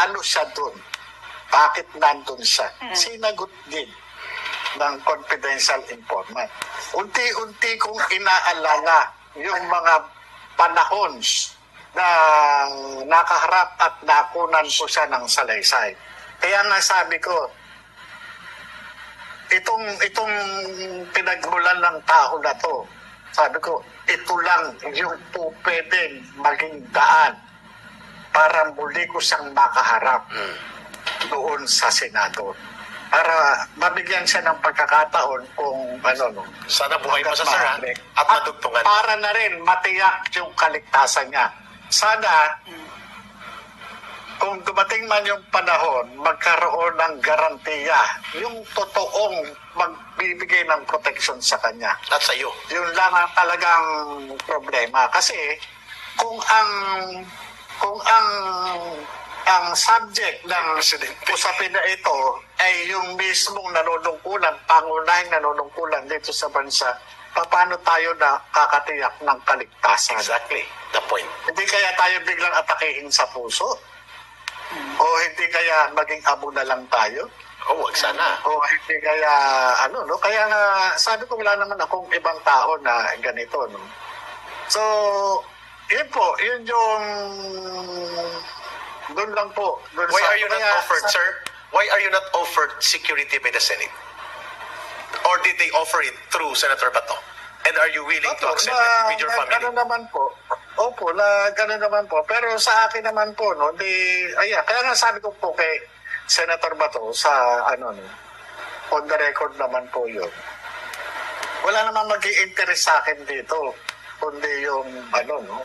Ano siya dun? Bakit nandun siya? Sinagot din ng confidential informant. Unti-unti kong inaalala yung mga panahon na nakaharap at nakunan ko siya ng salaysay. Kaya nga sabi ko, itong pinagmulan ng tao na to, sabi ko, ito lang yung po pwedeng maging daan para muli ko siyang makaharap doon sa Senado. Para mabigyan siya ng pagkakataon kung ano, no. Sana buhay pa sa sir, at matugtungan. Para na rin matiyak yung kaligtasan niya. Sana, kung dumating man yung panahon, magkaroon ng garantiya, yung totoong magbibigay ng protection sa kanya. At sa iyo. Yun lang ang talagang problema. Kasi kung ang subject ng usapin na ito ay yung mismong nanunungkulan, pangunahing nanunungkulan dito sa bansa, paano tayo na kakatiyak ng kaligtasan? Exactly. The point. Hindi kaya tayo biglang atakehin sa puso? O hindi kaya maging abo na lang tayo? Oh, wag sana. O hindi kaya, no? Kaya nga, sabi ko wala naman akong ibang tao na ganito, no? So, yun po, yun yung doon lang po. Why are you not offered, sir? Why are you not offered security by the Senate? Or did they offer it through Senator Bato? And are you willing to accept it with your family? Gano'n naman po. Opo, gano'n naman po. Pero sa akin naman po, no, kaya nga sabi ko po kay Senator Bato sa, on the record naman po yun. Wala namang mag-i-interest sa akin dito, kundi yung,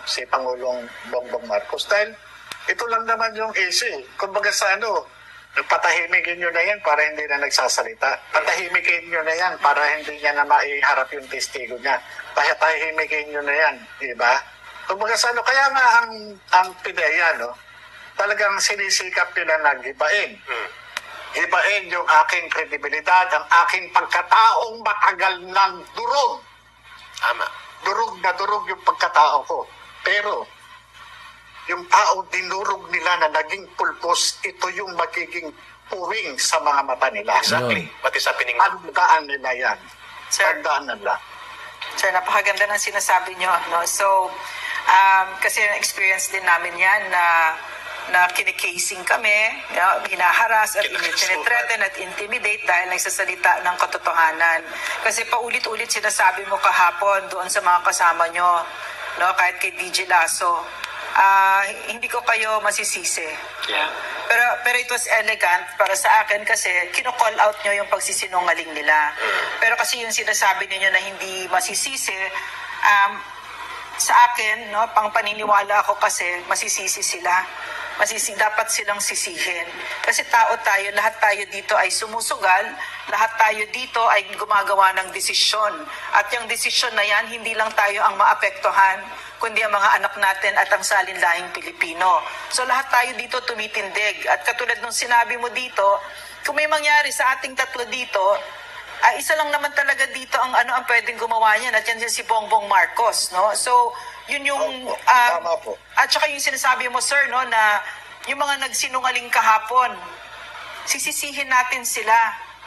si Pangulong Bongbong Marcos. Dahil ito lang naman yung issue. Kumbaga sa patahimikin nyo na yan para hindi na nagsasalita. Patahimikin nyo na yan para hindi niya na maiharap yung testigo niya. Patahimikin nyo na yan. Diba? Kumbaga sa kaya nga ang PIDEA, talagang sinisikap nila nag-ibain. Ibain yung aking kredibilidad, ang aking pagkataong matagal ng durog. Tama. Durog na durog yung pagkatao ko. Pero yung tao dinurog nila na naging pulpos, ito yung magiging puwing sa mga mata nila. Exactly. Pati sa piningan. Tandaan nila yan. Sir, Tandaan nila. Sir, napakaganda ng sinasabi nyo. No? So, kasi experience din namin yan na kinikasing kami, hinaharas at tinitreten at intimidate dahil nagsasalita ng katotohanan. Kasi paulit-ulit sinasabi mo kahapon doon sa mga kasama nyo, kahit kay DJ Lasso, hindi ko kayo masisisi. Yeah. Pero it was elegant para sa akin kasi kino-call out nyo yung pagsisinungaling nila. Pero kasi yung sinasabi ninyo na hindi masisisi, sa akin, no, pang paniniwala ako kasi masisisi sila. Dapat silang sisihin. Kasi tao tayo, lahat tayo dito ay sumusugal, lahat tayo dito ay gumagawa ng desisyon. At yung desisyon na yan, hindi lang tayo ang maapektuhan, kundi ang mga anak natin at ang salinlahing Pilipino. So lahat tayo dito tumitindig. At katulad nung sinabi mo dito, kung may mangyari sa ating tatlo dito, isa lang naman talaga dito ang pwedeng gumawa niyan, at yan si Bongbong Marcos, no? So yun yung tama po. at saka yung sinasabi mo, sir, no, na yung mga nagsinungaling kahapon, sisisihin natin sila,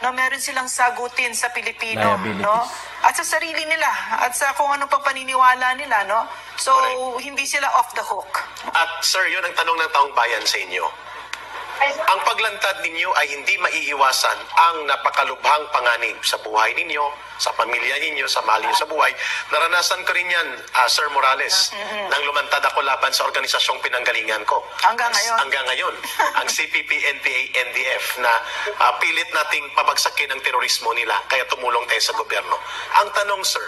no, meron silang sagutin sa Pilipino, Liabilities. no, at sa sarili nila at sa kung ano pang paniniwala nila, no. So hindi sila off the hook. At sir, yun ang tanong ng taong bayan sa inyo. Ang paglantad ninyo ay hindi maiiwasan ang napakalubhang panganib sa buhay ninyo, sa pamilya ninyo, sa mahal ninyo sa buhay. Naranasan ko rin yan, Sir Morales, nang lumantad ako laban sa organisasyong pinanggalingan ko. Hanggang ngayon. Hanggang ngayon. Ang CPP, NPA, NDF na pilit nating pabagsakin ang terorismo nila, kaya tumulong tayo sa gobyerno. Ang tanong, sir,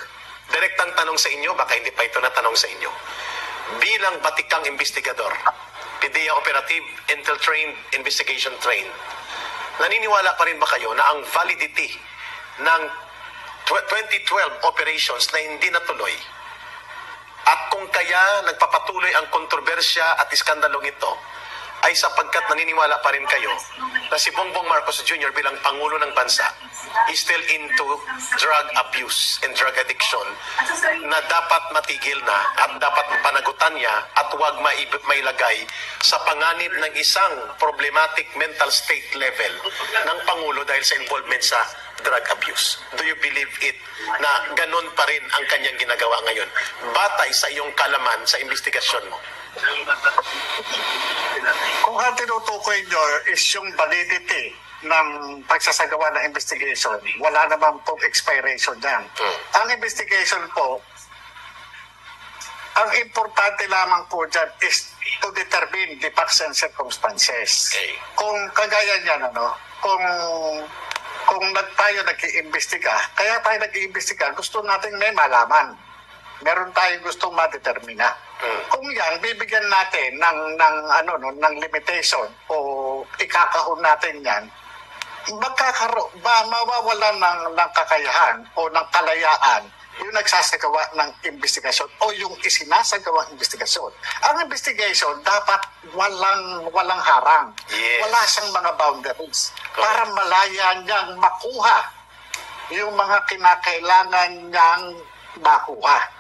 direktang tanong sa inyo, baka hindi pa ito na tanong sa inyo. Bilang batikang investigador, PDEA Operative, Intel Trained, Investigation Trained, naniniwala pa rin ba kayo na ang validity ng 2012 operations na hindi natuloy at kung kaya nagpapatuloy ang kontrobersya at iskandalong ito ay sapagkat naniniwala pa rin kayo na si Bongbong Marcos Jr. bilang Pangulo ng Bansa is still into drug abuse and drug addiction na dapat matigil na at dapat panagutan niya at huwag mailagay sa panganib ng isang problematic mental state level ng Pangulo dahil sa involvement sa drug abuse. Do you believe it na ganun pa rin ang kanyang ginagawa ngayon? Batay sa iyong kalaman sa investigasyon mo. Kung ang tinutukoy nyo is yung validity ng pagsasagawa ng investigation, wala naman pong expiration yan. Ang investigation po, ang importante lamang po dyan is to determine the facts and circumstances. Okay. Kung kagaya niyan, kung tayo nag-iimbestiga, kaya tayo nag-iimbestiga, gusto natin may malaman. Meron tayong gustong madetermina. Kung yan, bibigyan natin ng limitation o ikakahon natin yan, mawawalan ng kakayahan o ng kalayaan yung nagsasagawa ng investigasyon o yung isinasagawang investigasyon. Ang investigation dapat walang harang. Yes. Wala siyang mga boundaries para malaya niyang makuha yung mga kinakailangan niyang makuha.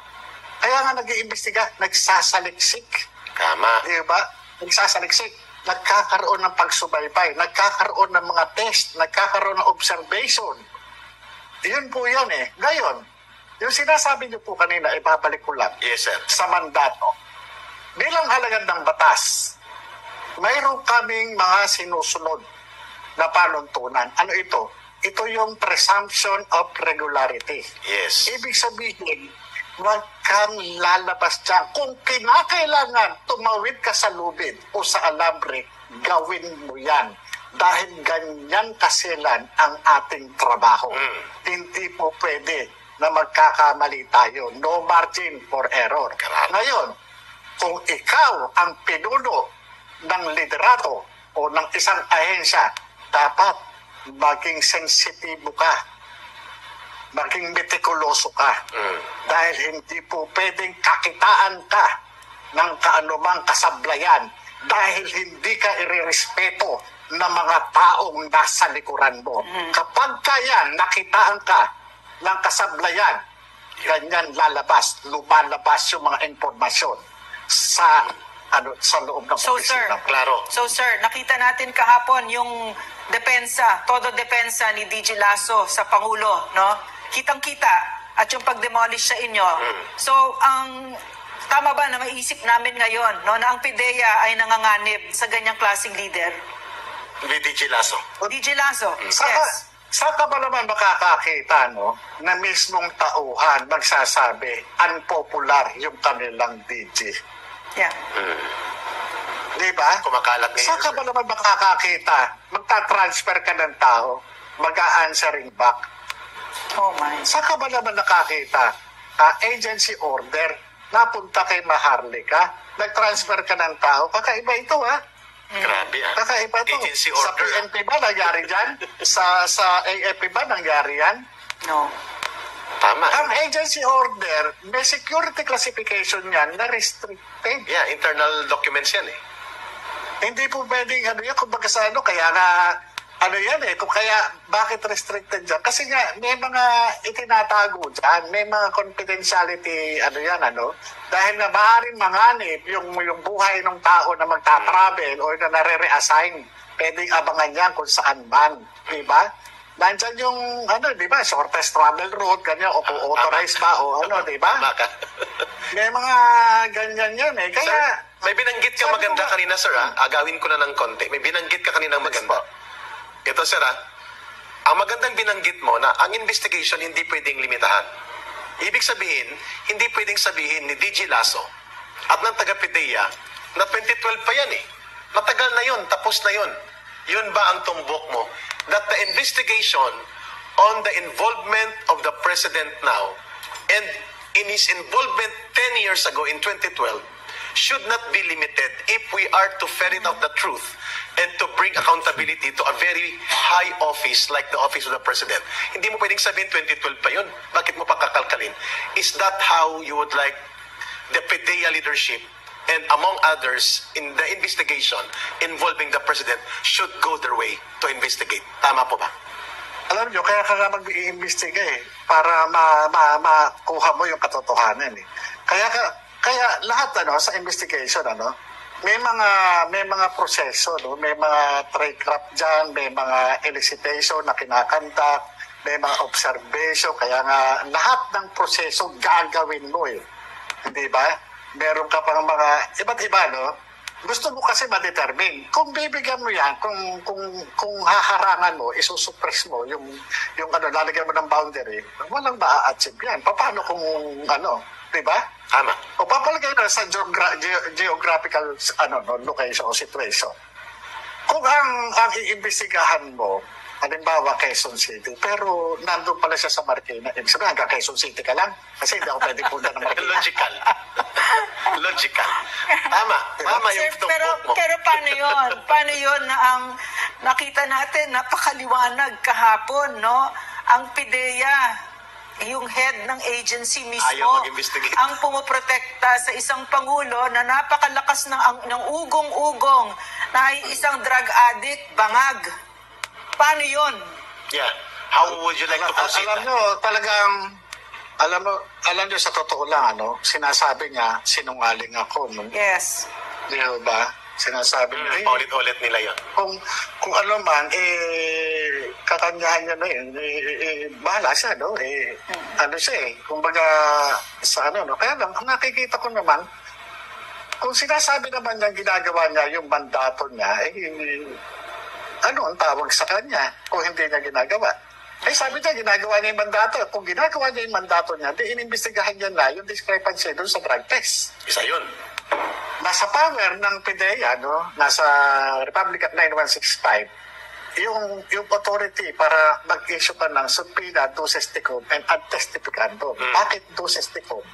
Kaya nga nag-iimbestiga, nagsasaliksik. Tama. Diba? Nagsasaliksik. Nagkakaroon ng pagsubaybay, nagkakaroon ng mga test, nagkakaroon ng observation. Yun po yan eh. Ngayon, yung sinasabi niyo po kanina, ibabalik ko lang. Yes, sir. Sa mandato. Bilang halagan ng batas, mayroon kaming mga sinusunod na panuntunan. Ano ito? Ito yung presumption of regularity. Yes. Ibig sabihin, huwag kang lalabas dyan. Kung kinakailangan tumawid ka sa lubid o sa alambre, gawin mo yan. Dahil ganyan kasilan ang ating trabaho. Hindi po pwede na magkakamali tayo. No margin for error. Ngayon, kung ikaw ang pinuno ng liderato o ng isang ahensya, dapat maging sensitibo ka. Maging metikuloso ka. Dahil hindi po pwedeng kakitaan ka ng kaanumang kasablayan dahil hindi ka irerespeto ng mga taong nasa likuran mo. Kapag kaya nakitaan ka ng kasablayan, ganyan lumalabas yung mga informasyon sa loob ng opisina. Klaro. So sir, nakita natin kahapon yung todo depensa ni DJ Lasso sa Pangulo, no? Kitang-kita at yung pag-demolish sa inyo. So, tama ba na maisip namin ngayon, no, na ang PDEA ay nanganganib sa ganyang klaseng leader? DJ Lasso. DJ Lasso, Saka, yes. saka ba naman makakakita, no, na mismong tauhan magsasabi unpopular yung kanilang DJ? Yeah. Di ba? Kumakalat ngayon. Saan ka ba naman makakakita? Magta-transfer ka ng tao, mag-a-answering back. Oh my. Saan ka ba naman nakakita? Agency order, napunta kay Maharlika, nag-transfer ka ng tao, kakaiba ito Grabe Kakaiba ito. Agency Sa order. PNP ba nangyari dyan? sa AFP ba nangyari yan? No. Tama. Ang agency order, may security classification yan na restricted. Yeah, internal documents yan eh. Hindi po pwedeng kumbaga sa kaya nga, kung kaya, bakit restricted dyan? Kasi nga, may mga itinatago dyan, may mga confidentiality, dahil na maaaring manganib yung buhay ng tao na magta-travel or na nare-reassign. Pwedeng abangan yan kung saan man, di ba? Nandyan yung, di ba, shortest travel route, ganyan, o kung authorized ba, o di ba? Tama ka. May mga ganyan yan eh. Kaya, Sir, may binanggit ka sabi maganda ko kanina, sir, agawin ko na ng konti. May binanggit ka kanina maganda. Ito, sir, ang magandang binanggit mo na ang investigation hindi pwedeng limitahan. Ibig sabihin, hindi pwedeng sabihin ni DG Lasso at ng taga-PDEA na 2012 pa yan eh. Matagal na yun, tapos na yun. Yun ba ang tumbok mo? That the investigation on the involvement of the President now and in his involvement 10 years ago in 2012 should not be limited if we are to ferret out the truth and to bring accountability to a very high office like the office of the President. Hindi mo pwedeng sabihin 2012 pa yun. Bakit mo pa kakalkalin? Is that how you would like the PDEA leadership and among others in the investigation involving the President should go their way to investigate? Tama po ba? alam nyo, kaya ka nga mag-iimbestiga para makuha mo yung katotohanan Kaya lahat sa investigation may mga proseso may mga trade craft diyan, may mga elicitation na kinakandak, may mga observation, kaya nga lahat ng proseso gagawin mo hindi ba? Meron ka pang mga iba't iba gusto mo kasi ma-determine kung bibigyan mo yan, kung haharangan mo, isusuppress mo yung lalagyan mo ng boundary, walang ma-achieve yan. Paano kung di ba? Tama. O papalagay na sa geographical location o situation. Kung ang iimbestigahan mo, halimbawa Quezon City, pero nandun pala siya sa Marikina, ibig sabihin hanggang Quezon City ka lang, kasi hindi ako pwede punta ng Marikina. Logical. Tama yung Sir, tumbok mo. pero paano yun? Paano yun na ang nakita natin, napakaliwanag kahapon, no? Ang PDEA, yung head ng agency mismo, ayaw mag-investigate. ang pumoprotekta sa isang pangulo na napakalakas ng ugong-ugong na ay isang drug addict, bangag. Paano yun? Yeah. How would you like to proceed? Alam nyo sa totoo lang, sinasabi niya, sinungaling ako. Yes. Di ba? Sinasabi niya, Ulit-ulit nila yun. kung ano man, kakanyahan niya bahala siya, kumbaga, sa kaya lang, nakikita ko naman, kung sinasabi naman niya, ginagawa niya yung mandato niya, ano ang tawag sa kanya kung hindi niya ginagawa? Sabi niya, ginagawa niya yung mandato. Kung ginagawa niya yung mandato niya, di inimbestigahan niya na yung discrepancy doon sa drug test. Isa yun. Nasa power ng PDEA, nasa Republic Act 9165, yung authority para mag-issue ka ng subpoena, duces tecum, and ad testificandum. Bakit duces tecum?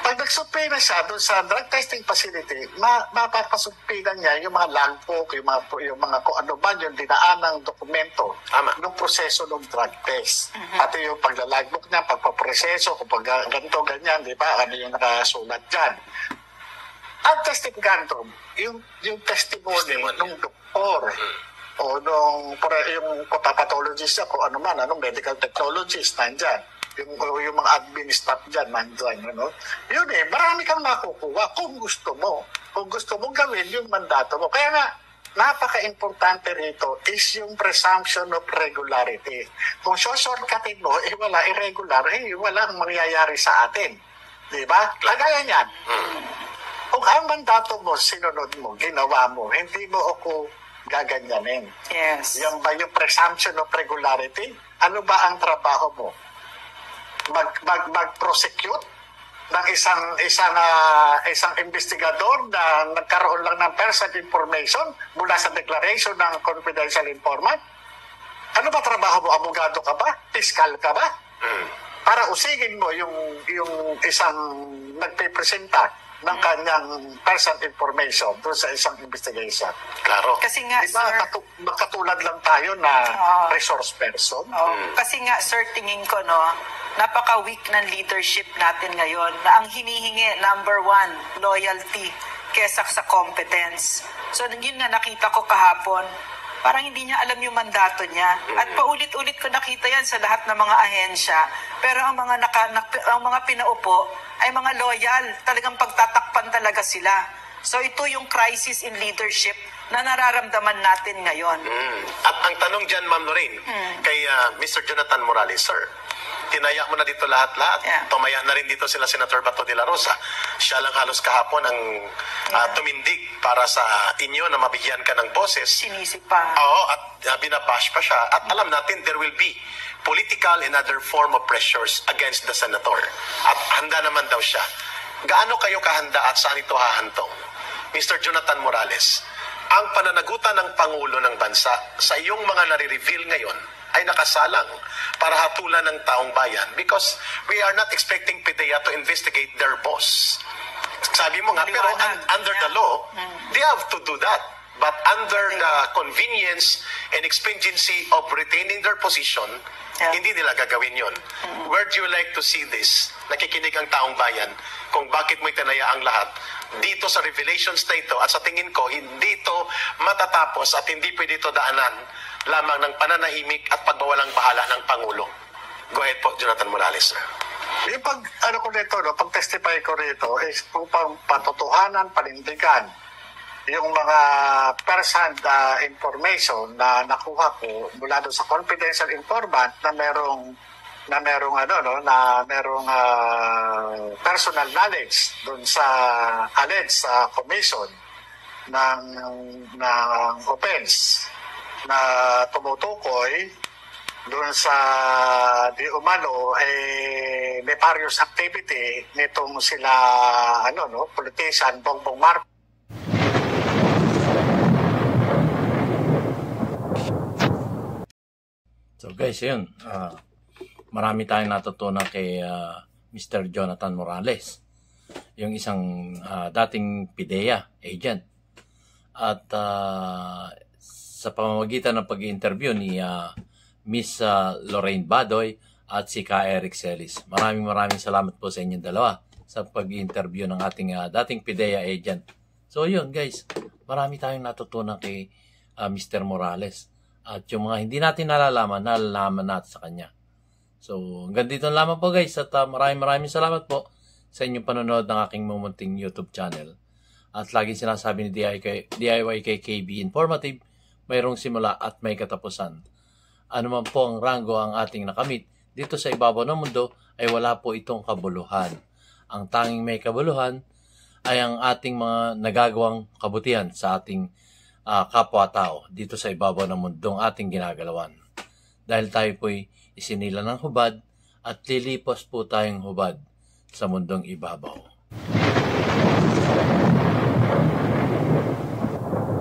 Pag nagsubpoena siya doon sa drug testing facility, mapapasubpoena niya yung mga logbook, yung mga kung ano ba yung dinaanang dokumento ng proseso ng drug test. Pati yung paglalogbook niya, pagpaproseso, kung ganito, ganyan, di ba? Ano yung nakasulat dyan. At testificandum, yung testimony ng doktor o yung pathologist niya, kung ano man, medical technologist, nandyan. Yung mga admin staff dyan, nandyan, Yun marami kang makukuha kung gusto mo. Kung gusto mo gawin yung mandato mo. Kaya nga, napaka-importante rito is yung presumption of regularity. Kung shortcutin mo, wala irregular, wala ang mangyayari sa atin. Di ba? Kagaya niyan. Kung ang mandato mo, sinunod mo, ginawa mo, hindi mo ako gaganyanin. Yes. Yan ba yung presumption of regularity? Ano ba ang trabaho mo? Mag-prosecute ng isang investigador na nagkaroon lang ng personal information mula sa declaration ng confidential informant? Ano ba trabaho mo? Abogado ka ba? Piskal ka ba? Para usigin mo yung isang nagpipresenta ng kanyang personal information doon sa isang investigation. Klaro. Kasi nga, Diba, sir, katulad lang tayo na resource person? kasi nga, sir, tingin ko, no, napaka-weak ng leadership natin ngayon na ang hinihingi, number one, loyalty kesa sa competence. So, yun nga nakita ko kahapon, parang hindi niya alam yung mandato niya. At paulit-ulit ko nakita yan sa lahat ng mga ahensya. Pero ang mga pinaupo ay mga loyal. Talagang pagtatakpan talaga sila. So ito yung crisis in leadership na nararamdaman natin ngayon. At ang tanong dyan, Ma'am Lorraine, kay Mr. Jonathan Morales, sir, tinaya mo na dito lahat-lahat. Yeah. Tumaya na rin dito sila Senator Bato de la Rosa. Siya lang halos kahapon ang tumindig para sa inyo na mabigyan ka ng boses. Sinisip pa. Oo, at binabash pa siya. At alam natin, there will be political and other form of pressures against the senator. At handa naman daw siya. Gaano kayo kahanda at saan ito hahantong? Mr. Jonathan Morales, ang pananagutan ng Pangulo ng Bansa sa iyong mga nare-reveal ngayon ay nakasalang para hatulan ng taong bayan because we are not expecting PDEA to investigate their boss. Sabi mo nga, pero under the law, they have to do that. But under the convenience and expediency of retaining their position, hindi nila gagawin yon. Where do you like to see this? Nakikinig ang taong bayan kung bakit mo itinaya ang lahat dito sa revelations na ito. At sa tingin ko, hindi ito matatapos at hindi pwede ito daanan lamang ng pananahimik at pagbawalang bahala ng Pangulo. Go ahead po, Jonathan Morales, sir. Yung pag-testify ko rito is kung patotohanan, panindigan, yung mga first-hand information na nakuha ko mula doon sa confidential informant na merong personal knowledge doon sa alleged commission ng offense na tumutukoy doon sa di umano nefarious activity nitong sila politician Bongbong Marcos. So guys, yun. Marami tayong natutunan kay Mr. Jonathan Morales. Yung isang dating PDEA agent. At sa pamamagitan ng pag-interview ni Miss Lorraine Badoy at si Ka Eric Celis. Maraming salamat po sa inyong dalawa sa pag-interview ng ating dating PDEA agent. So yun guys, marami tayong natutunan kay Mr. Morales. At yung mga hindi natin nalalaman natin sa kanya. So, hanggang dito lamang po guys. At maraming salamat po sa inyong panonood ng aking mumunting YouTube channel. At laging sinasabi ni DIY KKB Informative, mayroong simula at may katapusan. Ano man po ang ranggo ang ating nakamit dito sa ibabaw ng mundo ay wala po itong kabuluhan. Ang tanging may kabuluhan ay ang ating mga nagagawang kabutihan sa ating kapwa-tao dito sa ibabaw ng mundong ating ginagalawan. Dahil tayo po'y isinila ng hubad at lilipos po tayong hubad sa mundong ibabaw.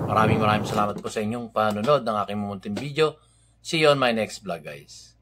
Maraming salamat po sa inyong panonood ng aking mumunting video. See you on my next vlog guys.